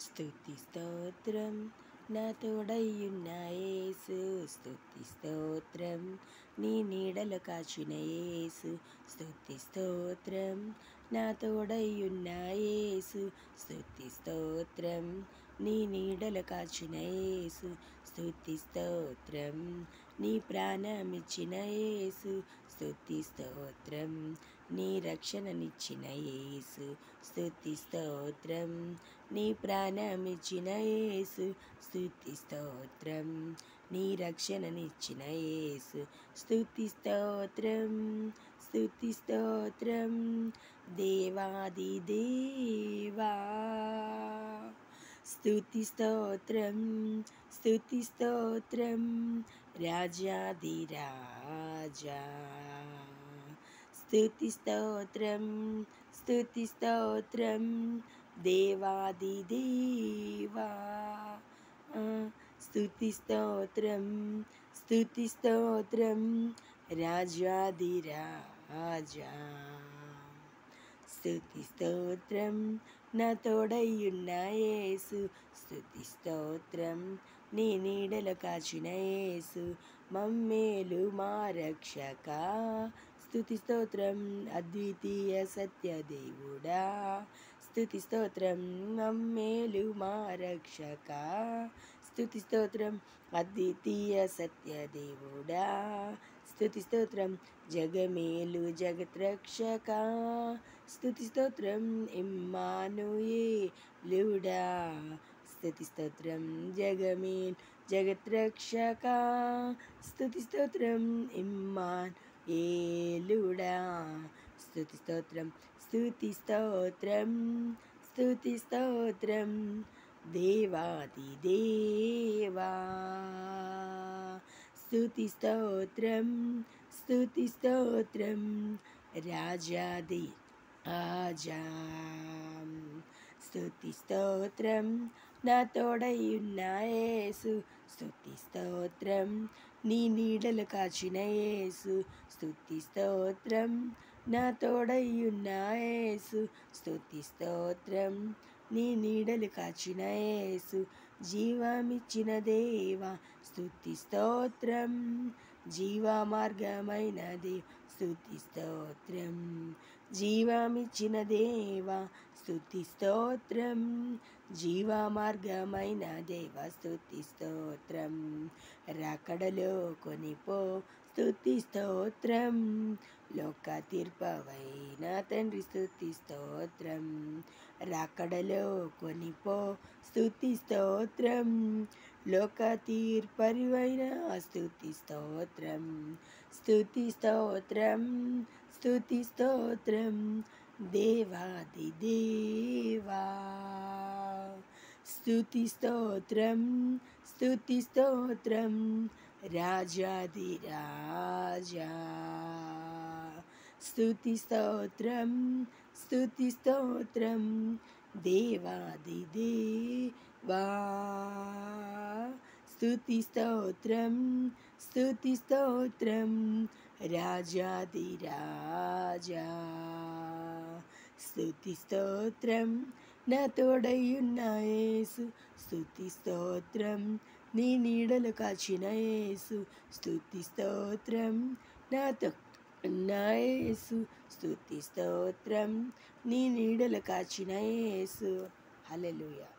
స్తుతి స్తోత్రం నా తోడయ్యున్న యేసు, స్తుతి స్తోత్రం నీ నీడలు కాచిన యేసు, స్తుతి స్తోత్రం నా తోడయ్యున్న యేసు, స్తుతి స్తోత్రం నీ నీడలు కాచిన యేసు, స్తుతి స్తోత్రం నీ ప్రాణమిచ్చిన యేసు, స్తుతి స్తోత్రం నీ రక్షణనిచ్చిన యేసు, స్తుతి స్తోత్రం నీ ప్రాణమిచ్చిన యేసు, స్తుతి స్తోత్రం నీ రక్షణనిచ్చిన యేసు, స్తుతి స్తోత్రం స్తుతి స్తోత్రం దేవాది దేవా, స్తుతి స్తోత్రం స్తుతి స్తోత్రం రాజాది రాజా, స్తుతి స్తోత్రం స్తుతి స్తోత్రం దేవాది దేవా, స్తుతి స్తోత్రం స్తుతి స్తోత్రం రాజాది రాజా, స్తుతి స్తోత్రం నా తోడయ్యున్న యేసు, స్తుతి స్తోత్రం నీ నీడలు కాచిన యేసు, మమ్మేలు మా రక్షక, స్తుతి స్తోత్రం అద్వితీయ సత్యదేవుడా, స్తుతి స్తోత్రం మమ్మేలు మా రక్షక, స్తుతి స్తోత్రం అద్వితీయ సత్యదేవుడా, స్తుతి స్తోత్రం జగమేలు జగత్రక్షక, స్తుతి స్తోత్రం ఇమ్మానుయేలుడా, స్తుతి స్తోత్రం జగమేలు జగత్రక్షక, స్తుతి స్తోత్రం ఇమ్మానుయేలుడా, స్తుతి స్తోత్రం స్తుతి స్తోత్రం స్తుతి స్తోత్రం దేవాది దేవా, స్తుతి స్తోత్రం స్తుతి స్తోత్రం రాజాది రాజా, స్తుతి స్తోత్రం నా తోడయ్యున్న యేసు, స్తుతి స్తోత్రం నీ నీడలు కాచిన యేసు, స్తుతి స్తోత్రం నా తోడయ్యున్న యేసు, స్తుతి స్తోత్రం నీ నీడలు కాచిన యేసు, జీవమిచ్చిన దేవా స్తుతి స్తోత్రం, జీవ మార్గమైనది స్తుతి స్తోత్రం, జీవమిచ్చిన దేవా స్తుతి స్తోత్రం, జీవ మార్గమైన దేవ స్తుతి స్తోత్రం, రాకడలో కొనిపో స్తుతి స్తోత్రం, లోక తీర్పవైన తండ్రి స్తుతి స్తోత్రం, రాకడలో కొనిపో స్తుతి స్తోత్రం, లోక తీర్పరివైన స్తుతి స్తోత్రం, స్తుతి స్తోత్రం స్తుతి స్తోత్రం దేవాది దేవా, స్తుతి స్తోత్రం స్తుతి స్తోత్రం రాజాది రాజా, స్తుతి స్తోత్రం స్తుతి స్తోత్రం దేవాది దేవా, స్తుతి స్తోత్రం స్తుతి స్తోత్రం రాజాది రాజా, స్తుతి స్తోత్రం నా తోడయ్యున్న యేసు, స్తుతి స్తోత్రం నీ నీడలు కాచిన యేసు, స్తుతి స్తోత్రం నా తోడయ్యున్న యేసు, స్తుతి స్తోత్రం నీ నీడలు కాచిన యేసు. హల్లెలూయా.